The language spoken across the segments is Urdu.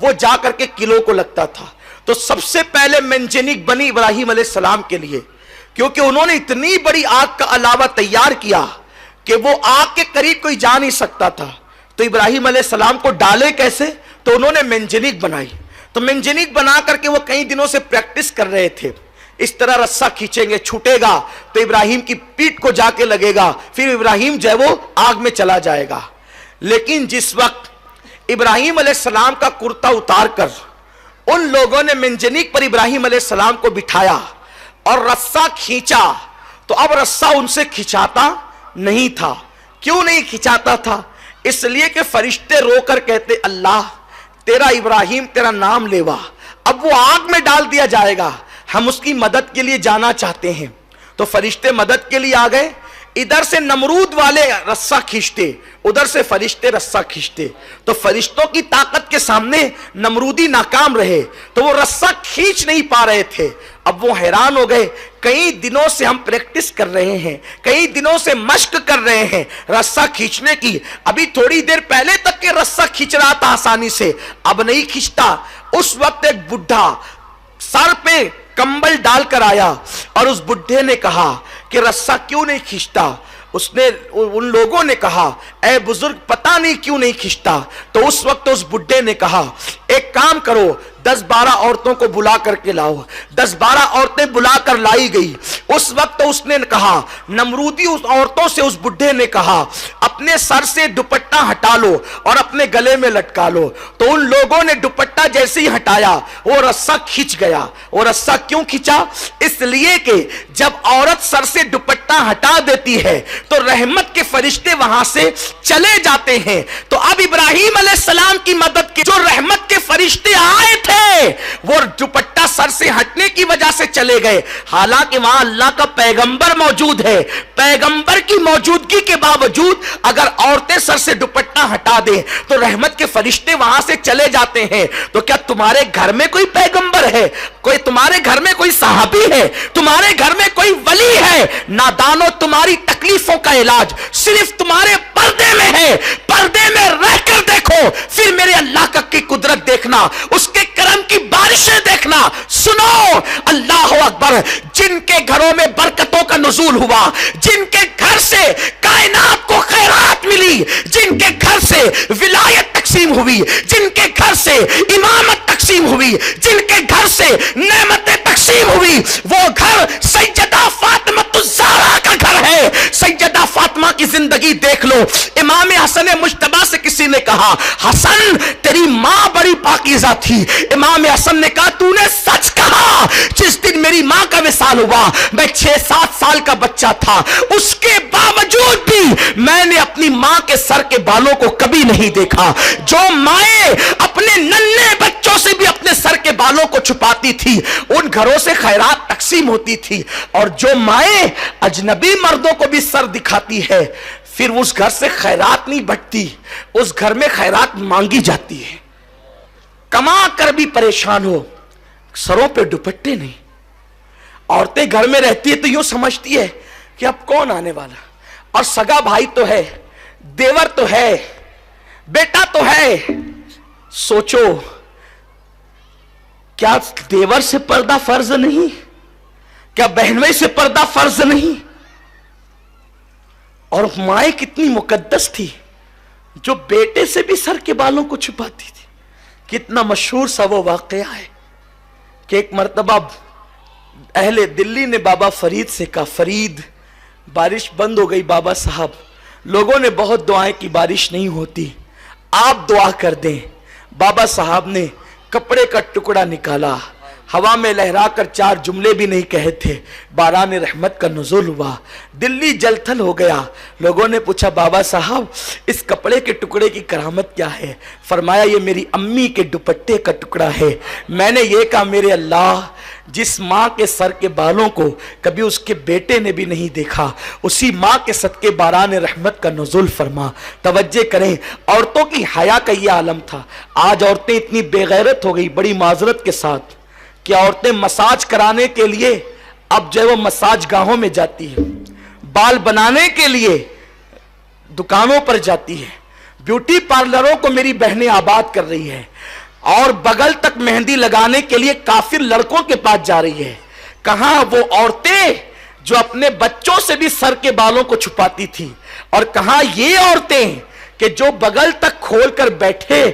وہ جا کر کے قلعوں کو لگتا تھا. تو سب سے پہلے منجنیق بنی ابراہیم علیہ السلام کے لیے, کیونکہ انہوں نے اتنی بڑی آگ کا علاوہ تیار کیا کہ وہ آگ کے قریب کوئی جا نہیں سکتا تھا. تو ابراہیم علیہ السلام کو ڈالے کیسے؟ تو انہوں نے منجنیق بنائی. تو منجنیق بنا کر کے وہ کئی دنوں سے پریکٹس کر رہے تھے. اس طرح رسہ کھینچیں گے, چھوٹے گا تو ابراہیم کی پیٹ کو جا کے لگے گا, پھر ابراہیم جو ہے وہ آگ میں چلا جائے گا. لیکن جس وقت ابراہیم علیہ السلام کا کرتا اتار کر ان لوگوں نے منجنیق پر ابراہیم علیہ السلام کو بٹھایا اور رسہ کھینچا, تو اب رسہ ان سے کھینچاتا نہیں تھا. کیوں نہیں کھینچاتا تھا؟ اس لیے کہ فرشتے رو کر کہتے اللہ تیرا ابراہیم تیرا نام لیوا, اب وہ آگ میں ڈال دیا جائے گا, ہم اس کی مدد کے لیے جانا چاہتے ہیں. تو فرشتے مدد کے لیے آ گئے. ادھر سے نمرود والے رسہ کھینچتے, ادھر سے فرشتے رسہ کھینچتے. تو فرشتوں کی طاقت کے سامنے نمرودی ناکام رہے, تو وہ رسہ کھینچ نہیں پا رہے تھے. اب وہ حیران ہو گئے, کئی دنوں سے ہم پریکٹس کر رہے ہیں, کئی دنوں سے مشق کر رہے ہیں رسہ کھینچنے کی, ابھی تھوڑی دیر پہلے تک کہ رسہ کھینچ رہا تھا آسانی سے, اب نہیں کھینچتا. اس وقت ایک بڈھا سر پہ کمبل ڈال کر آیا اور اس بڈھے نے کہا کہ رسہ کیوں نہیں کھینچتا؟ اس نے ان لوگوں نے کہا اے بزرگ پتہ نہیں کیوں نہیں کھینچتا. تو اس وقت اس بڈھے نے کہا ایک کام کرو, 10-12 عورتوں کو بلا کر کے لاؤ. 10-12 عورتیں بلا کر لائی گئی. اس وقت اس نے کہا, نمرودی اس عورتوں سے اس بڈھے نے کہا اپنے سر سے دوپٹہ ہٹا لو اور اپنے گلے میں لٹکا لو. تو ان لوگوں نے دوپٹہ جیسے ہی ہٹایا وہ رسہ کھینچ گیا. وہ رسہ کیوں کھینچا؟ اس لیے کہ جب عورت سر سے دوپٹہ ہٹا دیتی ہے تو رحمت کے فرشتے وہاں سے چلے جاتے ہیں. تو اب ابراہیم علیہ السلام کی مدد کے جو رحمت کے فرشتے آئے تھے وہ دوپٹہ سر سے ہٹنے کی وجہ سے چلے گئے. حالانکہ وہاں اللہ کا پیغمبر موجود ہے, پیغمبر کی موجودگی کے باوجود اگر عورتیں سر سے دوپٹہ ہٹا دیں تو رحمت کے فرشتے وہاں سے چلے جاتے ہیں. تو کیا تمہارے گھر میں کوئی پیغمبر ہے؟ کوئی تمہارے گھر میں کوئی صحابی ہے؟ تمہارے گھر میں کوئی ولی ہے؟ نادانو تمہاری تکلیفوں کا علاج صرف تمہارے پردے میں ہے. پردے میں رہ کر دیکھو, پھر میرے اللہ کی قدرت دیکھنا, اس کے کرم کی بارشیں دیکھنا. سنو اللہ اکبر, جن کے گھروں میں برکتوں کا نزول ہوا, جن کے گھر سے کائنات کو خیرات ملی, جن کے گھر سے ولایت تقسیم ہوئی, جن کے گھر سے امامت تقسیم ہوئی, جن کے گھر سے نعمتیں تقسیم ہوئی, وہ گھر سیدہ فاطمہ الزہرا کا گھر ہے. سیدہ فاطمہ کی زندگی دیکھ لو. امام حسن مجتبی سے کسی نے کہا حسن تیری ماں بڑی پاکیزہ تھی. امام حسن نے کہا تو نے سچ کہا. جس دن میری ماں کا وصال ہوا میں 6-7 سال کا بچہ تھا, اس کے باوجود بھی میں نے اپنی ماں کے سر کے بالوں کو کبھی نہیں دیکھا. جو مائیں اپنے ننھے بچوں سے بھی اپنے سر کے بالوں کو چھپاتی تھی ان گھروں سے خیرات تقسیم ہوتی تھی, اور جو مائیں اجنبی مردوں کو بھی سر دکھاتی ہے پھر اس گھر سے خیرات نہیں بٹتی, اس گھر میں خیرات مانگی جاتی ہے. کما کر بھی پریشان ہو, سروں پہ دوپٹے نہیں. عورتیں گھر میں رہتی ہے تو یوں سمجھتی ہے کہ اب کون آنے والا, اور سگا بھائی تو ہے, دیور تو ہے, بیٹا تو ہے. سوچو کیا دیور سے پردہ فرض نہیں؟ کیا بہنوئی سے پردہ فرض نہیں؟ اور مائیں کتنی مقدس تھی جو بیٹے سے بھی سر کے بالوں کو چھپاتی تھی. کتنا مشہور سا وہ واقعہ ہے کہ ایک مرتبہ اہل دلی نے بابا فرید سے کہا فرید بارش بند ہو گئی بابا صاحب, لوگوں نے بہت دعائیں کی بارش نہیں ہوتی, آپ دعا کر دیں. بابا صاحب نے کپڑے کا ٹکڑا نکالا, ہوا میں لہرا کر 4 جملے بھی نہیں کہے تھے, باران رحمت کا نزول ہوا, دلی جل تھل ہو گیا. لوگوں نے پوچھا بابا صاحب اس کپڑے کے ٹکڑے کی کرامت کیا ہے؟ فرمایا یہ میری امی کے دوپٹے کا ٹکڑا ہے. میں نے یہ کہا میرے اللہ جس ماں کے سر کے بالوں کو کبھی اس کے بیٹے نے بھی نہیں دیکھا, اسی ماں کے صدقے باران رحمت کا نزول فرما. توجہ کریں, عورتوں کی حیا کا یہ عالم تھا. آج عورتیں اتنی بے غیرت ہو گئی بڑی معذرت کے ساتھ کہ عورتیں مساج کرانے کے لیے اب جو ہے وہ مساج گاہوں میں جاتی ہیں, بال بنانے کے لیے دکانوں پر جاتی ہے, بیوٹی پارلروں کو میری بہنیں آباد کر رہی ہے. اور بغل تک مہندی لگانے کے لیے کافر لڑکوں کے پاس جا رہی ہے. کہاں وہ عورتیں جو اپنے بچوں سے بھی سر کے بالوں کو چھپاتی تھی, اور کہاں یہ عورتیں کہ جو بغل تک کھول کر بیٹھے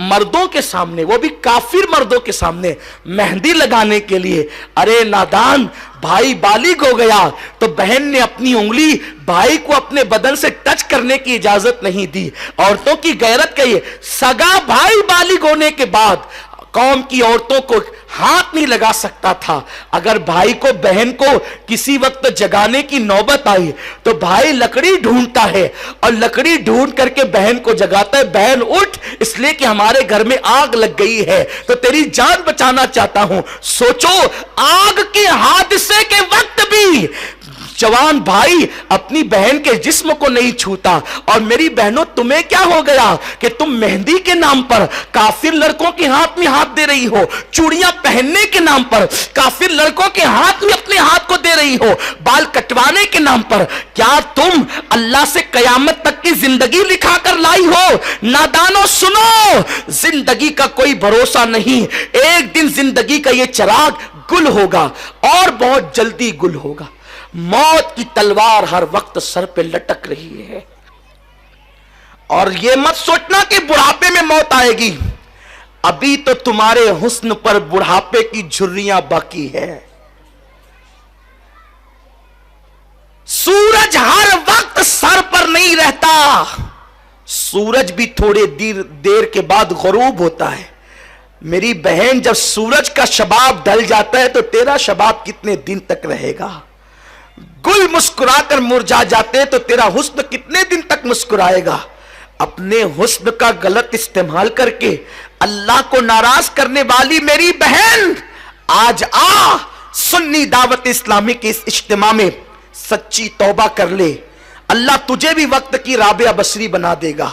مردوں کے سامنے, وہ بھی کافر مردوں کے سامنے مہندی لگانے کے لیے. ارے نادان, بھائی بالغ ہو گیا تو بہن نے اپنی انگلی بھائی کو اپنے بدن سے ٹچ کرنے کی اجازت نہیں دی. عورتوں کی غیرت کہیے, سگا بھائی بالغ ہونے کے بعد قوم کی عورتوں کو ہاتھ نہیں لگا سکتا تھا. اگر بھائی کو بہن کو کسی وقت جگانے کی نوبت آئی تو بھائی لکڑی ڈھونڈتا ہے اور لکڑی ڈھونڈ کر کے بہن کو جگاتا ہے, بہن اٹھ, اس لیے کہ ہمارے گھر میں آگ لگ گئی ہے تو تیری جان بچانا چاہتا ہوں. سوچو, آگ کے حادثے کے وقت بھی جوان بھائی اپنی بہن کے جسم کو نہیں چھوتا. اور میری بہنوں, تمہیں کیا ہو گیا کہ تم مہندی کے نام پر کافر لڑکوں کے ہاتھ میں ہاتھ دے رہی ہو, چوڑیاں پہننے کے نام پر کافر لڑکوں کے ہاتھ میں اپنے ہاتھ کو دے رہی ہو, بال کٹوانے کے نام پر. کیا تم اللہ سے قیامت تک کی زندگی لکھا کر لائی ہو؟ نادانو سنو, زندگی کا کوئی بھروسہ نہیں. ایک دن زندگی کا یہ چراغ گل ہوگا اور بہت جلدی گل ہوگا. موت کی تلوار ہر وقت سر پہ لٹک رہی ہے, اور یہ مت سوچنا کہ بڑھاپے میں موت آئے گی. ابھی تو تمہارے حسن پر بڑھاپے کی جھریاں باقی ہے. سورج ہر وقت سر پر نہیں رہتا, سورج بھی تھوڑے دیر کے بعد غروب ہوتا ہے. میری بہن, جب سورج کا شباب ڈھل جاتا ہے تو تیرا شباب کتنے دن تک رہے گا؟ گل مسکرا کر مرجھا جاتے تو تیرا حسن کتنے دن تک مسکرائے گا؟ اپنے حسن کا غلط استعمال کر کے اللہ کو ناراض کرنے والی میری بہن, آج آ سنی دعوت اسلامی کے اس اجتماع میں سچی توبہ کر لے. اللہ تجھے بھی وقت کی رابعہ بصری بنا دے گا.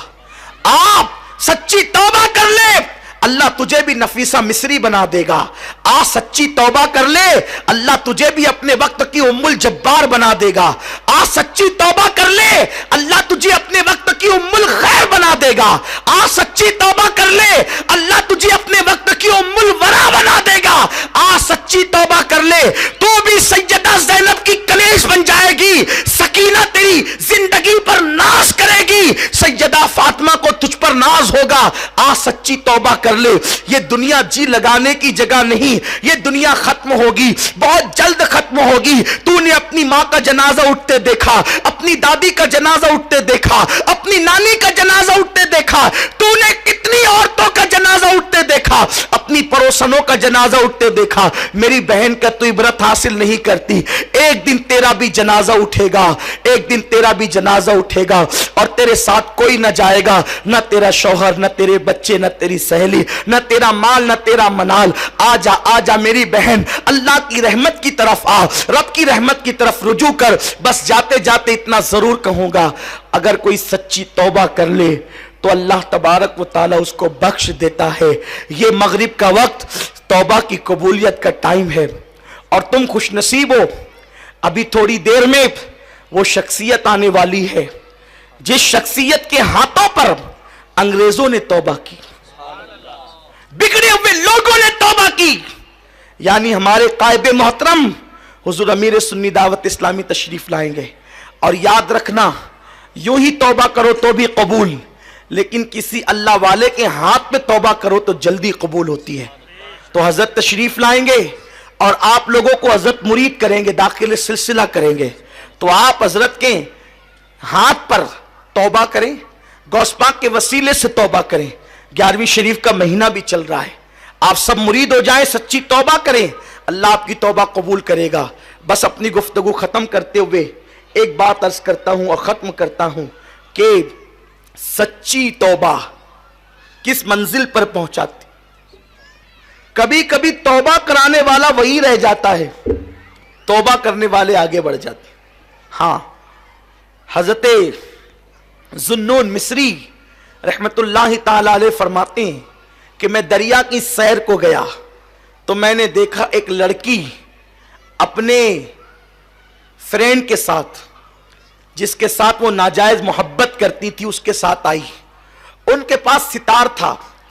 آپ سچی توبہ کر لے, اللہ تجھے بھی نفیسہ مصری بنا دے گا. آ سچی توبہ کر لے, اللہ تجھے بھی اپنے وقت کی ام الجبار بنا دے گا. آ سچی توبہ کر لے, اللہ تجھے اپنے وقت کی ام الخیر بنا دے گا. آ سچی توبہ کر لے, اللہ تجھے اپنے وقت کی ام الورا بنا دے گا. آ سچی توبہ کر لے, تو بھی سیدہ زینب کی کلیش بن جائے گی. سکینہ تیری زندگی پر ناز کرے گی, سیدہ فاطمہ کو تجھ پر ناز ہوگا. آ سچی توبہ کر لے. یہ دنیا جی لگانے کی جگہ نہیں, یہ دنیا ختم ہوگی, بہت جلد ختم ہوگی. تو نے اپنی ماں کا جنازہ اٹھتے دیکھا, اپنی دادی کا جنازہ اٹھتے دیکھا, اپنی نانی کا جنازہ اٹھتے دیکھا, تو نے کتنی عورتوں کا جنازہ اٹھتے دیکھا, اپنی پڑوسنوں کا جنازہ اٹھتے دیکھا. میری بہن کا تو عبرت حاصل نہیں کرتی. ایک دن تیرا بھی جنازہ اٹھے گا, ایک دن تیرا بھی جنازہ اٹھے گا, اور تیرے ساتھ کوئی نہ جائے گا, نہ تیرا شوہر, نہ تیرے بچے, نہ تیری سہیلی, نہ تیرا مال, نہ تیرا منال. آجا آجا میری بہن, اللہ کی رحمت کی طرف آ, رب کی رحمت کی طرف رجوع کر. بس جاتے جاتے اتنا ضرور کہوں گا, اگر کوئی سچی توبہ کر لے تو اللہ تبارک و تعالی اس کو بخش دیتا ہے. یہ مغرب کا وقت توبہ کی قبولیت کا ٹائم ہے, اور تم خوش نصیب ہو. ابھی تھوڑی دیر میں وہ شخصیت آنے والی ہے جس شخصیت کے ہاتھوں پر انگریزوں نے توبہ کی, بگڑے ہوئے لوگوں نے توبہ کی. یعنی ہمارے قائب محترم حضور امیر سنی دعوت اسلامی تشریف لائیں گے. اور یاد رکھنا, یوں ہی توبہ کرو تو بھی قبول, لیکن کسی اللہ والے کے ہاتھ پہ توبہ کرو تو جلدی قبول ہوتی ہے. تو حضرت تشریف لائیں گے اور آپ لوگوں کو حضرت مرید کریں گے, داخل سلسلہ کریں گے. تو آپ حضرت کے ہاتھ پر توبہ کریں, غوث پاک کے وسیلے سے توبہ کریں. 11ویں شریف کا مہینہ بھی چل رہا ہے, آپ سب مرید ہو جائیں, سچی توبہ کریں, اللہ آپ کی توبہ قبول کرے گا. بس اپنی گفتگو ختم کرتے ہوئے ایک بات عرض کرتا ہوں اور ختم کرتا ہوں کہ سچی توبہ کس منزل پر پہنچاتی. کبھی کبھی توبہ کرانے والا وہی رہ جاتا ہے, توبہ کرنے والے آگے بڑھ جاتے. ہاں, حضرت ذوالنون مصری رحمت اللہ تعالی علیہ فرماتے ہیں کہ میں دریا کی سیر کو گیا تو میں نے دیکھا ایک لڑکی اپنے فرینڈ کے ساتھ, جس کے ساتھ وہ ناجائز محبت کرتی تھی, اس کے ساتھ آئی. ان کے پاس ستار تھا,